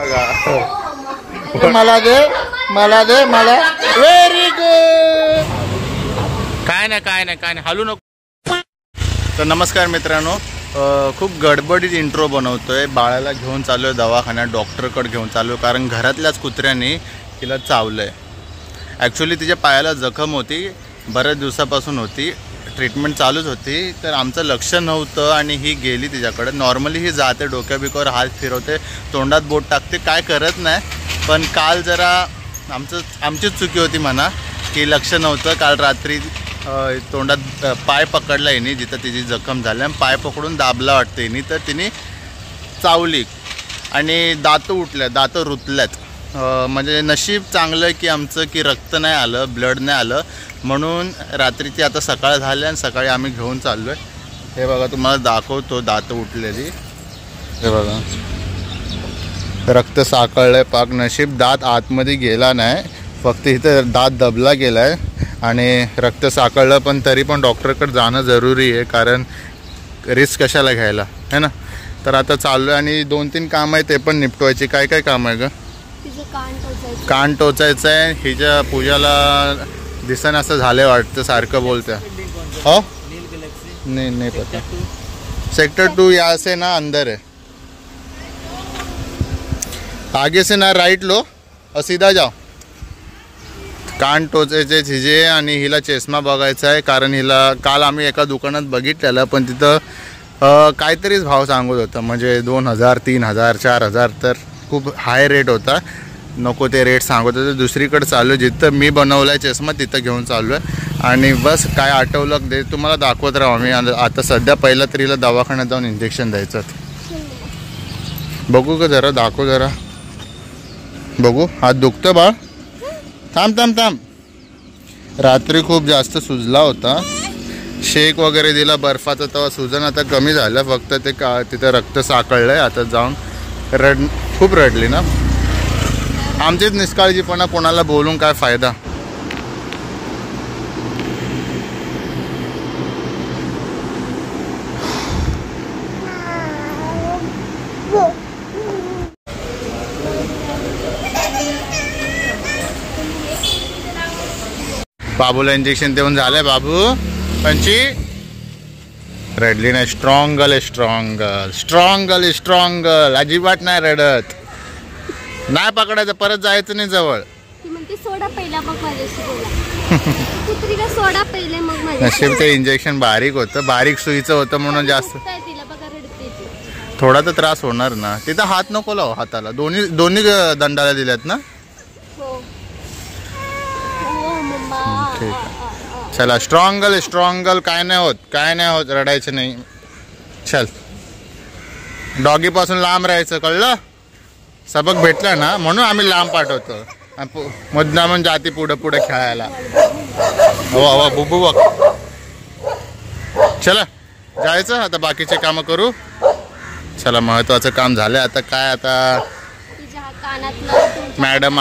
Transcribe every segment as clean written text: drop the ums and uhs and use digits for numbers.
बघा मला दे मला व्हेरी गुड. काय नाही हलू नको. तर नमस्कार मित्रांनो, खूप गडबडीत इंट्रो बनवतोय. बाळाला घेऊन चालू आहे दवाखान्यात, डॉक्टरकडे घेऊन चालू आहे कारण घरातल्याच कुत्र्याने तिला चावलं आहे. ॲक्च्युली तिच्या पायाला जखम होती, बऱ्याच दिवसापासून होती, ट्रीटमेंट चालूच होती. तर आमचं लक्ष नव्हतं आणि ही गेली तिच्याकडे. नॉर्मली ही जाते, डोक्याबिकोवर हात फिरवते, तोंडात बोट टाकते, काय करत नाही. पण काल जरा आमचीच चुकी होती म्हणा की लक्ष नव्हतं. काल रात्री तोंडात पाय पकडला हिने जिथं तिची जखम झाली आणि पाय पकडून दाबला वाटतं हिने, तर तिने चावली आणि दातं उठल्या, दातं रुतल्यात. म्हणजे नशीब चांगलं की आमचं की रक्त नाही आलं, ब्लड नाही आलं, म्हणून रात्रीची आता सकाळ झाली आणि सकाळी आम्ही घेऊन चाललो आहे. हे बघा तुम्हाला दाखवतो दातं उठलेली. हे बघा रक्त साकळलं आहे पाक. नशीब दात आतमध्ये गेला नाही, फक्त इथं दात दबला गेला आहे आणि रक्त साकळलं. पण तरी पण डॉक्टरकडे जाणं जरुरी आहे कारण रिस्क कशाला घ्यायला, है ना. तर आता चाललो आहे आणि 2-3 कामं आहे ते पण निपटवायची. काय काय काम आहे ग? कान टोचायचं आहे. हिच्या पूजाला दिसन असं झालं वाटतं, सारखं बोलत्या. हो नहीं पता. सेक्टर 2 यहाँ से ना अंदर है, आगे से ना राइट लो और सीधा जाओ. कान टोचायचे हिजे आणि हिला चष्मा बघायचा आहे कारण हिला काल आम्ही एका दुकानात बघितलेलं, पण तिथं काहीतरीच भाव सांगत होतं, म्हणजे 2000, 3000, 4000, तर खूप हाय रेट होता. नको ते रेट सांगत होते. दुसरीकडे चालू आहे, जिथं मी बनवला आहे चष्मा तिथं घेऊन चाललो आहे. आणि बस काय आठवलं ते तुम्हाला दाखवत राहू आम्ही. आता सध्या पहिला तरीला दवाखान्यात जाऊन इंजेक्शन द्यायचं. बघू का जरा, दाखव जरा, बघू. हात दुखतं बाळ, थांब. रात्री खूप जास्त सुजला होता, शेक वगैरे दिला बर्फाचा, तेव्हा सुजन आता कमी झालं. फक्त ते तिथं रक्त साकळलं आहे. आता जाऊन खूप रडली ना. आमचीच निष्काळजीपणा, कोणाला बोलून काय फायदा. बाबूला इंजेक्शन देऊन झालंय. बाबू पंची रडली नाही. स्ट्रॉंगल अजिबात नाही रडत. नाही पकडायचं, परत जायचं नाही जवळ. सोडा पहिला मग कुत्रीला सोडा पहिले मग. नशीब ते इंजेक्शन बारीक होतं, बारीक सुईचं होतं म्हणून जास्त थोडा तर त्रास होणार ना. तिथं हात नको लाव, हाताला दोन्ही दंडाला दिल्यात ना. ठीक आहे चला. स्ट्रॉंगल काय नाही होत, रडायचं नाही. चल, डॉगी पासून लांब राहायचं, कळलं. सबक भेटला ना म्हणून आम्ही लांब पाठवतो. मुद्दामून जाती पुढे खेळायला. हो बुबू बघ. चला जायचं आता, बाकीचे कामं करू. चला, महत्वाचं काम झालं. आता काय, आता मॅडम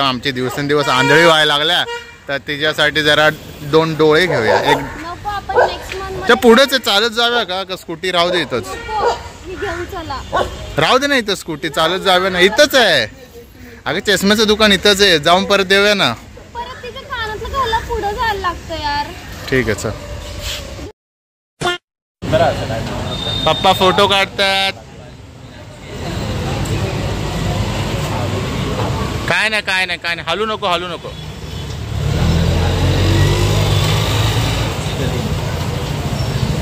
आमची दिवसेंदिवस आंधळी व्हायला लागल्या, तर तिच्यासाठी जरा 2 डोळे घेऊया. एक त्या पुढेच चालत जाव्या का स्कूटी राहू दे इथंच. राहू दे ना इथं, स्कूटी चालत जाव्या ना, इथंच आहे. अगं चष्म्याचं दुकान इथंच आहे, जाऊन परत देऊया ना. ठीक आहे चल. पप्पा फोटो काढतात. काय नाही हलू नको.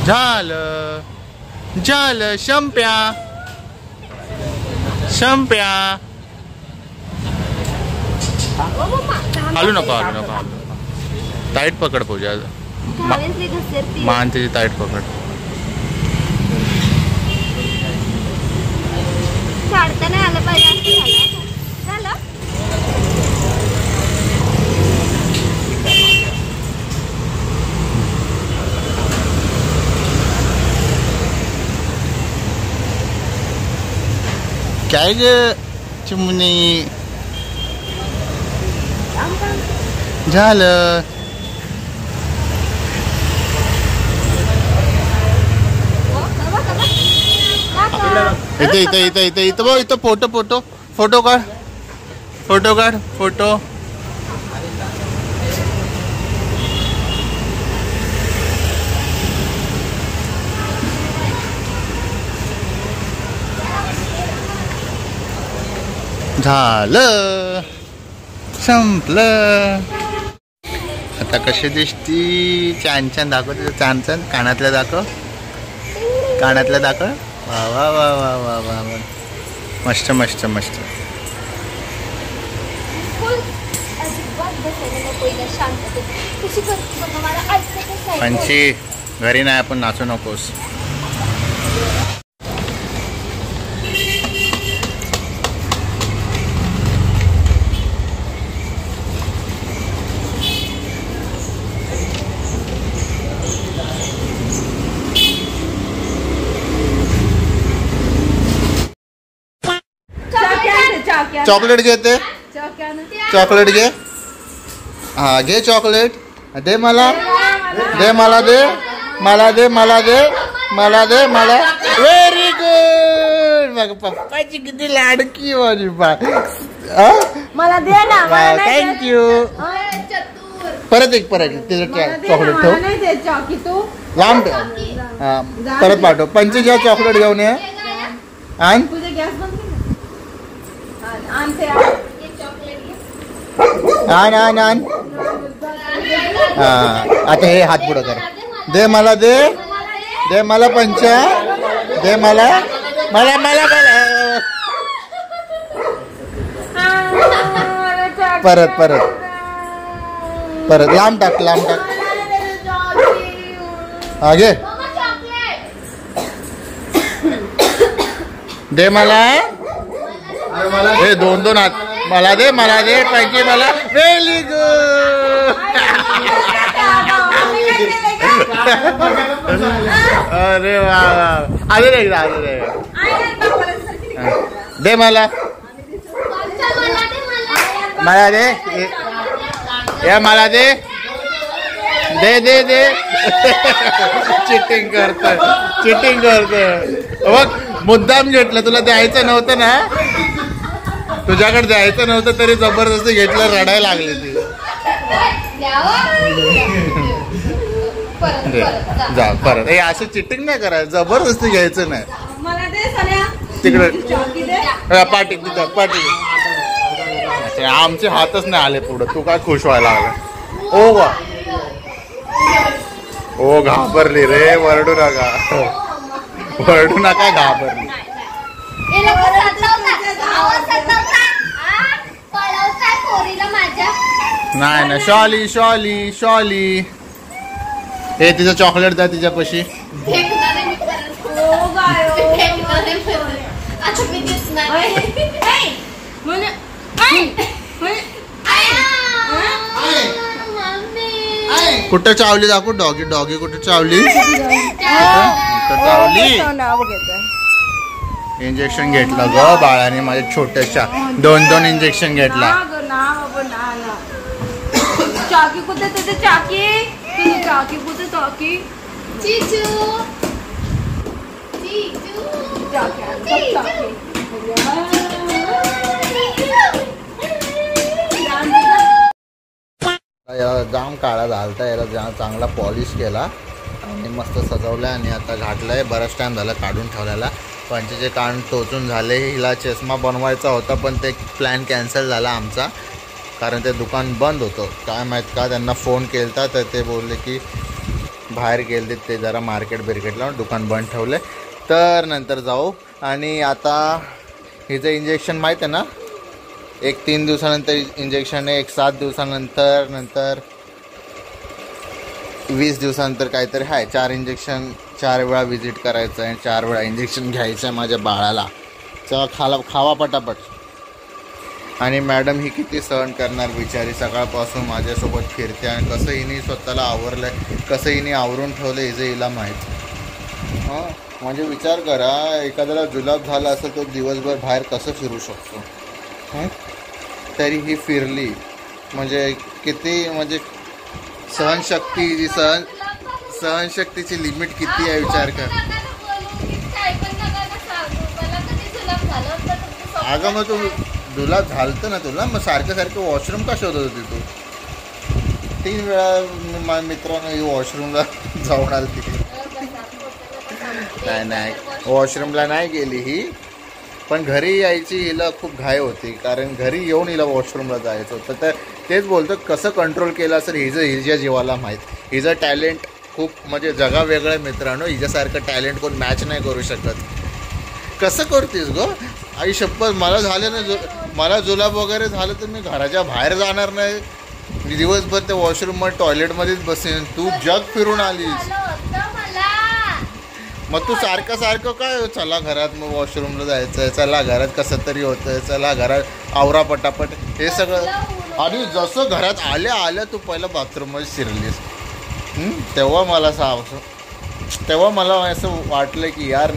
झालं शंप्या. हलू नको. टाईट पकड पूजा, मान तिची टाईट पकड. काय ग चिमणी, झालं. इथे इथे इथे इथे इथं बघ, इथं फोटो फोटो फोटो काढ, फोटो काढ, फोटो. झालं, संपलं. आता कशी दिसती? छान छान दाखव, तिथं छान छान कानातल्या दाखव, कानातल्या दाखव. वा वा वा वा वा वा वा, मस्त मस्त मस्त. पंची घरी नाही, आपण नाचू नकोस. चॉकलेट घेते, चॉकलेट घे. हा घे चॉकलेट. दे मला, दे मला, दे मला, दे मला, दे मला, दे मला. Very good. बघ पप्पाची किती लाडकी माझी बा. मला दे ना. थँक्यू. परत एक तिचं चॉकलेट ठेव, लांब ठेव. परत पाठव. पंचेच्या चॉकलेट घेऊन ये. आण आण आण आण. आता हे हात पुढं कर. दे मला, दे मला पंचा, दे मला मला मला मला. परत परत परत लांब टाक, लांब टाक. हा घे. दे मला. हे दोन दोन हात. मला दे पाहिजे मला. Very good. अरे वा वा. अजून एकदा, अजून एकदा. दे मला, मला दे. या मला दे, दे दे दे. चिटिंग करतोय, चिटिंग करतोय. बघ मुद्दाम घेतलं, तुला द्यायचं नव्हतं ना, तुझ्याकडे द्यायचं नव्हतं तरी जबरदस्ती घेतलं. रडायला लागली ती. जा परत. हे असं चिटिंग नाही करायचं, जबरदस्ती घ्यायचं नाही. तिकडे पाठी, तिथं पाठी. आमचे हातच नाही आले पुढं, तू काय खुश व्हायला लागला. ओ वा, ओ घाबरली रे. वरडू नका, वरडू नका, घाबरली. नाही ना. शॉली शॉली शॉली. हे तिचं चॉकलेट द्या तिच्यापाशी. कुठं चावली दाखव. डॉगी, डॉगी कुठे चावली? चावली. इंजेक्शन घेतलं ग बाळाने माझ्या छोट्याशा. 2 इंजेक्शन घेतला. चाकी कुठे? तुझे चाकी, तुझे चाकी कुठे? चाकी चीचू, चीचू चाकी. याला जाम काळा झालता, याला चांगला पॉलिश केला आणि मस्त सजवलाय आणि आता घातलाय. बराच टाइम झाला काढून ठेवलेला. पंचेचे कान टोचून झाले. हिला चष्मा बनवायचा होता पण ते प्लॅन कॅन्सल झाला आमचा, कारण ते दुकान बंद होतं. काय माहीत का, त्यांना फोन केलता तर ते बोलले की बाहेर गेले ते जरा मार्केट बिर्केटला, दुकान बंद ठेवले. तर नंतर जाऊ. आणि आता हिचं इंजेक्शन माहीत आहे ना, एक 3 दिवसानंतर इंजेक्शन आहे, एक 7 दिवसानंतर, नंतर 20 दिवसानंतर काहीतरी आहे. 4 इंजेक्शन 4 वेळा विजिट करायचं आहे, 4 वेळा इंजेक्शन घ्यायचं आहे माझ्या बाळाला. चला खावा पटापट. आणि मॅडम ही किती सहन करणार बिचारी, सकाळपासून माझ्यासोबत फिरते आणि कसं हिने स्वतःला आवरलं आहे, कसं हिने आवरून ठेवलं हिचं हिला माहीत. हां म्हणजे विचार करा, एखाद्याला जुलाब झाला असेल तो दिवसभर बाहेर कसं फिरू शकतो. तरी ही फिरली. म्हणजे किती, म्हणजे सहनशक्ती, सहनशक्तीची लिमिट किती आहे विचार कर. अगं मग तुला झालतं ना तुला, मग सारखं वॉशरूम का शोधत होती तू? 3 वेळा मित्रांनो वॉशरूमला जाऊन आली तिथे. नाही वॉशरूमला नाही गेली ही, पण घरी यायची हिला खूप घाई होती, कारण घरी येऊन हिला वॉशरूमला जायचं होतं. तर तेच बोलतो कसं कंट्रोल केलं असेल हिच्या जीवाला माहीत. हिचं टॅलेंट खूप म्हणजे जगा वेगळं आहे मित्रांनो. हिच्यासारखं टॅलेंट कोण मॅच नाही करू शकत. कसं करतेस गो आई शपथ. मला झालं ना, मला जुलाब वगैरे झालं तर मी घराच्या बाहेर जाणार नाही. मी दिवसभर त्या वॉशरूममध्ये टॉयलेटमध्येच बसेन. तू जग फिरून आलीस, मग तू सारखं काय चला घरात मग वॉशरूमला जायचं आहे, चला घरात कसं तरी होतं, चला घरात आवरा पटापट हे सगळं. आणि जसं घरात आल्या तू पहिलं बाथरूममध्ये शिरलीस, तेव्हा मला असं वाटलं की यार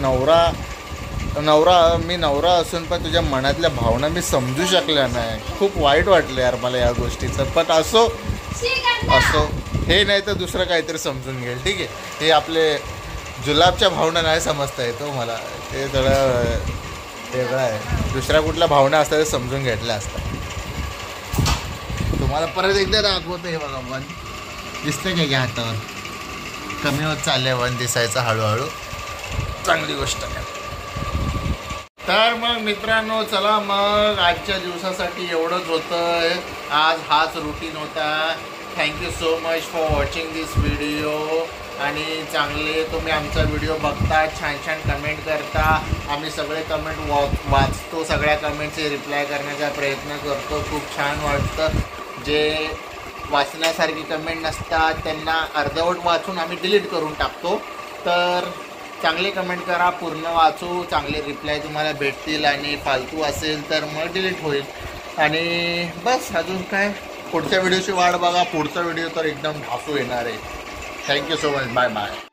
मी नवरा असून पण तुझ्या मनातल्या भावना मी समजू शकल्या नाही. खूप वाईट वाटलं यार मला या गोष्टीचं. पण असो हे नाही तर दुसरं काहीतरी समजून घेईल. ठीक आहे, हे आपले जुलाबच्या भावना नाही समजता येतो मला, ते थोडं वेगळं आहे. दुसऱ्या कुठल्या भावना असतात ते समजून घेतल्या असतात. तुम्हाला परत एकदा दाखवतो. हे बघा वन दिसतं काय घ्या हातावर, कमी होत चाललंय वन दिसायचं हळूहळू. चांगली गोष्ट आहे. तर मग मित्रांनो चला मग आजच्या दिवसासाठी एवढंच होतं. आज हाच रुटीन होता. Thank you so much for watching this video. आणि चांगले तुम्ही आमचा व्हिडिओ बघता, छान कमेंट करता. आम्ही सगळे कमेंट वाचतो, सगळ्या कमेंटचे रिप्लाय करण्याचा प्रयत्न करतो. खूप छान वाटतं. जे वाचण्यासारखी कमेंट नसतात त्यांना अर्धवट वाचून आम्ही डिलीट करून टाकतो. तर चांगले कमेंट करा, पूर्ण वाचू, चांगले रिप्लाय तुम्हाला भेटतील. आणि फालतू असेल तर मग डिलीट होईल. आणि बस अजून काय, पुढच्या व्हिडिओची वाट बघा. पुढचा व्हिडिओ तर एकदम ढासू येणार आहे. Thank you so much. Bye bye.